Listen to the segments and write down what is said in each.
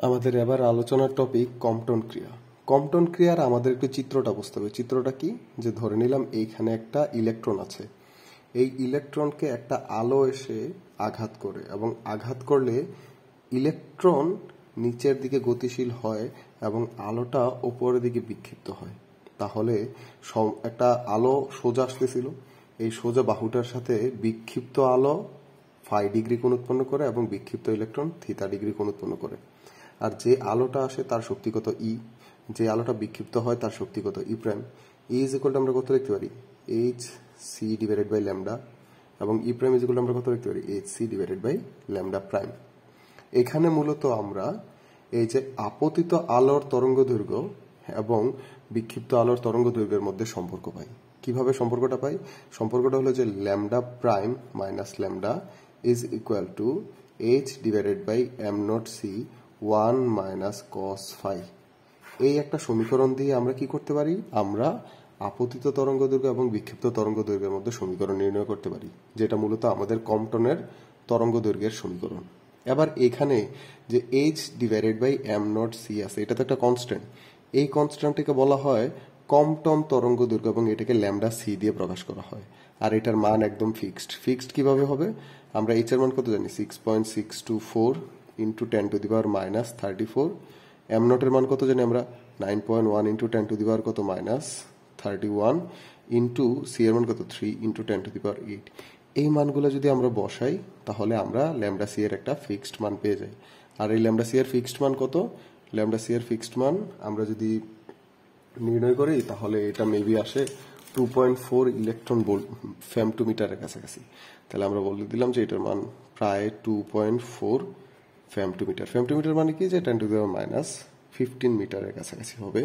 আমাদের এবার আলোচনার টপিক কম্পটন ক্রিয়া। কম্পটন ক্রিয়ার আমাদের একটু চিত্রটা বুঝতে হবে। চিত্রটা কি, যে ধরে নিলাম এইখানে একটা ইলেকট্রন আছে, এই ইলেকট্রনকে একটা আলো এসে আঘাত করে এবং আঘাত করলে ইলেকট্রন নিচের দিকে গতিশীল হয় এবং আলোটা উপরের দিকে বিক্ষিপ্ত হয়। তাহলে একটা আলো সোজা আসতেছিল, এই সোজা বাহুটার সাথে বিক্ষিপ্ত আলো ফাই ডিগ্রি কোণ উৎপন্ন করে এবং বিক্ষিপ্ত ইলেকট্রন থিটা ডিগ্রি কোণ উৎপন্ন করে। আর যে আলোটা আসে তার শক্তি কত ই, যে আলোটা বিক্ষিপ্ত হয় তার শক্তি কত E prime. E is equal to আমরা কত লিখতে পারি, h c divided by lambda, এবং E prime is equal to আমরা কত লিখতে পারি, h c divided by lambda prime. এখানে মূলত আমরা এই যে আপতিত আলোর তরঙ্গ দৈর্ঘ্য এবং বিক্ষিপ্ত আলোর তরঙ্গ দৈর্ঘ্যের মধ্যে সম্পর্ক পাই। কিভাবে সম্পর্কটা পাই? সম্পর্কটা হলো যে lambda prime minus lambda is equal to h divided by m naught c 1 minus cos phi. এই একটা সমীকরণ দিয়ে আমরা কি করতে পারি, আমরা আপতিত তরঙ্গ দৈর্ঘ্য এবং বিক্ষিপ্ত তরঙ্গ দৈর্ঘ্যের মধ্যে সমীকরণ নির্ণয় করতে পারি, যেটা মূলত আমাদের কম্পটনের তরঙ্গ দৈর্ঘ্যের সমীকরণ। এবার এখানে যে h divided by m naught c আছে, এটা তো একটা কনস্ট্যান্ট। এই কনস্ট্যান্টটিকে বলা হয় কম্পটন তরঙ্গ দৈর্ঘ্য এবং এটাকে ল্যামডা সি দিয়ে প্রকাশ করা হয়। আর এটার মান একদম ফিক্সড কিভাবে হবে, আমরা এইচ এর মান কত জানি, 6.624 into 10 to the power minus 34। M নটের মান কত জানি আমরা, 9.1 ইন্টু 10 টু দি পাওয়ার কত মাইনাস 31 ইন্টু সি এর মান কত 3 ইন্টু 10 টু দি পাওয়ার 8। এই মানগুলো যদি আমরা বসাই তাহলে আমরা ল্যামডা সি এর একটা ফিক্সড মান পেয়ে যাই। আর এই ল্যামডা সি এর ফিক্সড মান কত, ল্যামডা সি এর ফিক্সড মান আমরা যদি নির্ণয় করি তাহলে এটা মেবি আসে 2.4 ইলেকট্রন ভোল্ট ফেমটোমিটারের কাছাকাছি। তাহলে আমরা বলে দিলাম যে এটার মান প্রায় 2.4 ফেমটোমিটার। ফেমটোমিটার মানে কি, যে 10 টু দি পাওয়ার মাইনাস 15 মিটারের কাছাকাছি হবে।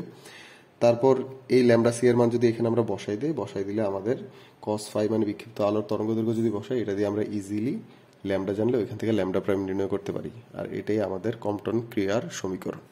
তারপর এই ল্যামডা সি এর মান যদি এখানে আমরা বসাই দিলে আমাদের কস ফাই মানে বিক্ষিপ্ত আলোর তরঙ্গ দৈর্ঘ্য যদি বসাই, এটা দিয়ে আমরা ইজিলি ল্যামডা জানলে ওইখান থেকে ল্যামডা প্রাইম নির্ণয় করতে পারি। আর এটাই আমাদের কম্পটন ক্রিয়ার সমীকরণ।